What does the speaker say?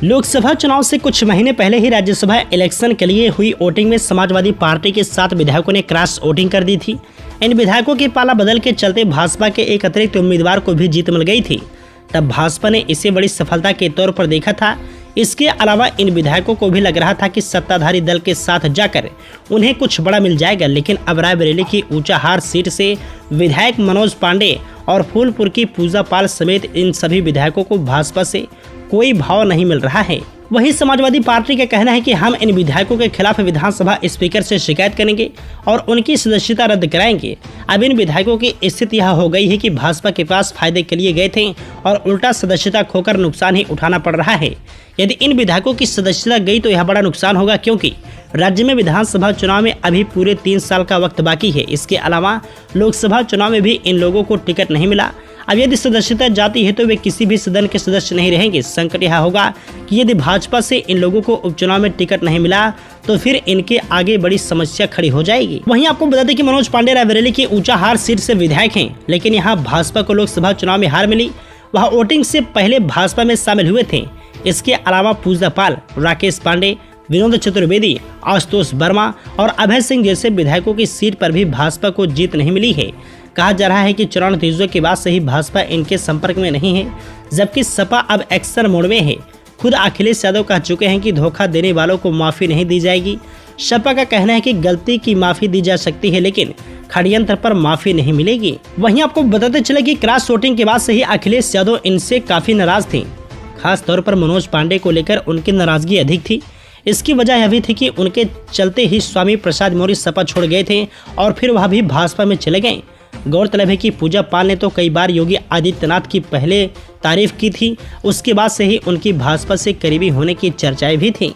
लोकसभा चुनाव से कुछ महीने पहले ही राज्यसभा इलेक्शन के लिए हुई वोटिंग में समाजवादी पार्टी के 7 विधायकों ने क्रॉस वोटिंग कर दी थी। इन विधायकों की पाला बदल के चलते भाजपा के एक अतिरिक्त उम्मीदवार को भी जीत मिल गई थी। तब भाजपा ने इसे बड़ी सफलता के तौर पर देखा था। इसके अलावा इन विधायकों को भी लग रहा था कि सत्ताधारी दल के साथ जाकर उन्हें कुछ बड़ा मिल जाएगा, लेकिन अब रायबरेली की ऊंचाहार सीट से विधायक मनोज पांडे और फूलपुर की पूजा पाल समेत इन सभी विधायकों को भाजपा से कोई भाव नहीं मिल रहा है। वहीं समाजवादी पार्टी का कहना है कि हम इन विधायकों के खिलाफ विधानसभा स्पीकर से शिकायत करेंगे और उनकी सदस्यता रद्द कराएंगे। अब इन विधायकों की स्थिति यह हो गई है कि भाजपा के पास फायदे के लिए गए थे और उल्टा सदस्यता खोकर नुकसान ही उठाना पड़ रहा है। यदि इन विधायकों की सदस्यता गई तो यह बड़ा नुकसान होगा, क्योंकि राज्य में विधानसभा चुनाव में अभी पूरे 3 साल का वक्त बाकी है। इसके अलावा लोकसभा चुनाव में भी इन लोगों को टिकट नहीं मिला। अब यदि सदस्यता जाती है तो वे किसी भी सदन के सदस्य नहीं रहेंगे। संकट यह होगा कि यदि भाजपा से इन लोगों को उपचुनाव में टिकट नहीं मिला तो फिर इनके आगे बड़ी समस्या खड़ी हो जाएगी। वहीं आपको बता दें कि मनोज पांडे रायबरेली की ऊंचाहार सीट से विधायक हैं, लेकिन यहाँ भाजपा को लोकसभा चुनाव में हार मिली। वह वोटिंग से पहले भाजपा में शामिल हुए थे। इसके अलावा पूजा पाल, राकेश पांडे, विनोद चतुर्वेदी, आशुतोष वर्मा और अभय सिंह जैसे विधायकों की सीट पर भी भाजपा को जीत नहीं मिली है। कहा जा रहा है कि चुनाव नतीजों के बाद से ही भाजपा इनके संपर्क में नहीं है, जबकि सपा अब एक्शन मोड में है। खुद अखिलेश यादव कह चुके हैं कि धोखा देने वालों को माफी नहीं दी जाएगी। सपा का कहना है कि गलती की माफी दी जा सकती है, लेकिन षड्यंत्र पर माफी नहीं मिलेगी। वहीं आपको बताते चले कि क्रॉस वोटिंग के बाद से ही अखिलेश यादव इनसे काफी नाराज थे। खास तौर पर मनोज पांडे को लेकर उनकी नाराजगी अधिक थी। इसकी वजह यह भी थी कि उनके चलते ही स्वामी प्रसाद मौर्य सपा छोड़ गए थे और फिर वह भी भाजपा में चले गए। गौरतलब है कि पूजा पाल ने तो कई बार योगी आदित्यनाथ की पहले तारीफ की थी, उसके बाद से ही उनकी भाजपा से करीबी होने की चर्चाएं भी थी।